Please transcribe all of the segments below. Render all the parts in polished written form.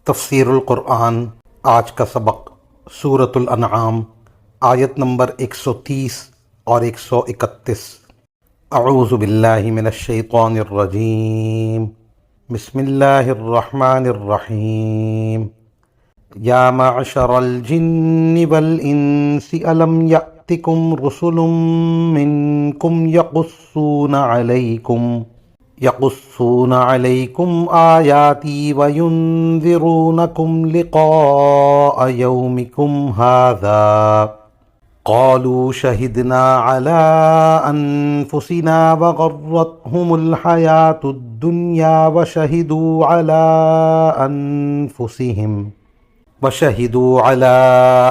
تفسیر القرآن آج کا سبق سورۃ الانعام آیت نمبر 130 اور 131۔ اعوذ باللہ من الشیطان الرجیم، بسم اللہ الرحمن الرحیم۔ یا معشر الجن والانس الم یأتکم رسل منکم یقصون علیکم آیاتی وینذرونکم لقاء یومکم ھذا قالوا شہدنا علی انفسنا وغرتہم الحیاۃ الدنیا وشہدوا علی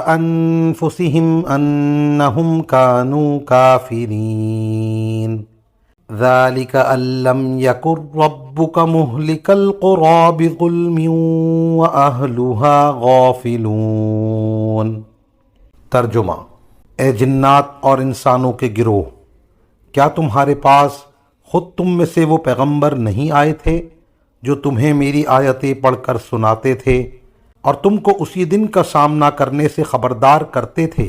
انفسہم انہم کانوا کافرین۔ ذلك أن لم يكن ربك مهلك القرى بظلم وأهلها غافلون۔ ترجمہ: اے جنات اور انسانوں کے گروہ، کیا تمہارے پاس خود تم میں سے وہ پیغمبر نہیں آئے تھے جو تمہیں میری آیتیں پڑھ کر سناتے تھے اور تم کو اسی دن کا سامنا کرنے سے خبردار کرتے تھے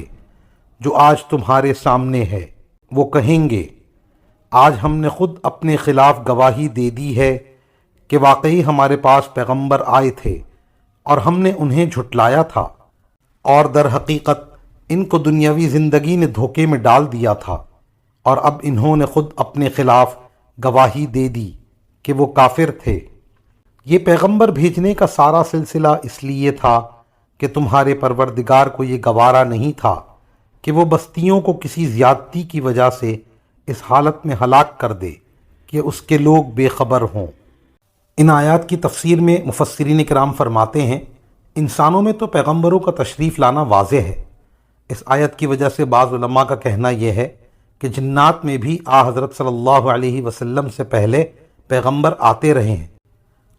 جو آج تمہارے سامنے ہے؟ وہ کہیں گے، آج ہم نے خود اپنے خلاف گواہی دے دی ہے کہ واقعی ہمارے پاس پیغمبر آئے تھے اور ہم نے انہیں جھٹلایا تھا، اور در حقیقت ان کو دنیاوی زندگی نے دھوکے میں ڈال دیا تھا، اور اب انہوں نے خود اپنے خلاف گواہی دے دی کہ وہ کافر تھے۔ یہ پیغمبر بھیجنے کا سارا سلسلہ اس لیے تھا کہ تمہارے پروردگار کو یہ گوارا نہیں تھا کہ وہ بستیوں کو کسی زیادتی کی وجہ سے اس حالت میں ہلاک کر دے کہ اس کے لوگ بے خبر ہوں۔ ان آیات کی تفسیر میں مفسرین کرام فرماتے ہیں، انسانوں میں تو پیغمبروں کا تشریف لانا واضح ہے۔ اس آیت کی وجہ سے بعض علماء کا کہنا یہ ہے کہ جنات میں بھی حضرت صلی اللہ علیہ وسلم سے پہلے پیغمبر آتے رہے ہیں،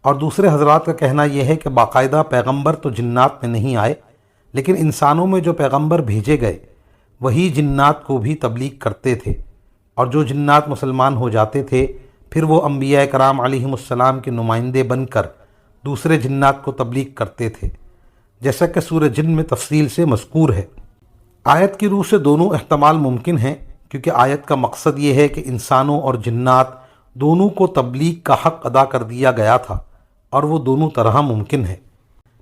اور دوسرے حضرات کا کہنا یہ ہے کہ باقاعدہ پیغمبر تو جنات میں نہیں آئے، لیکن انسانوں میں جو پیغمبر بھیجے گئے وہی جنات کو بھی تبلیغ کرتے تھے، اور جو جنات مسلمان ہو جاتے تھے پھر وہ انبیاء کرام علیہم السلام کے نمائندے بن کر دوسرے جنات کو تبلیغ کرتے تھے، جیسا کہ سورہ جن میں تفصیل سے مذکور ہے۔ آیت کی روح سے دونوں احتمال ممکن ہیں، کیونکہ آیت کا مقصد یہ ہے کہ انسانوں اور جنات دونوں کو تبلیغ کا حق ادا کر دیا گیا تھا، اور وہ دونوں طرح ممکن ہے۔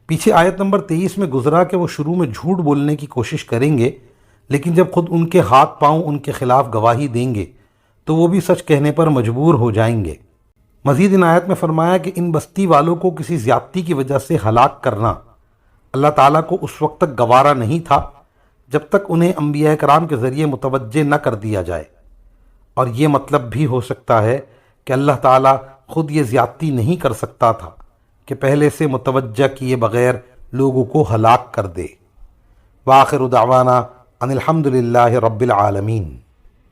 پیچھے آیت نمبر 23 میں گزرا کہ وہ شروع میں جھوٹ بولنے کی کوشش کریں گے، لیکن جب خود ان کے ہاتھ پاؤں ان کے خلاف گواہی دیں گے تو وہ بھی سچ کہنے پر مجبور ہو جائیں گے۔ مزید ان آیت میں فرمایا کہ ان بستی والوں کو کسی زیادتی کی وجہ سے ہلاک کرنا اللہ تعالیٰ کو اس وقت تک گوارا نہیں تھا جب تک انہیں انبیاء کرام کے ذریعے متوجہ نہ کر دیا جائے، اور یہ مطلب بھی ہو سکتا ہے کہ اللہ تعالیٰ خود یہ زیادتی نہیں کر سکتا تھا کہ پہلے سے متوجہ کیے بغیر لوگوں کو ہلاک کر دے۔ وآخر دعوانا ان الحمد للہ رب العالمین۔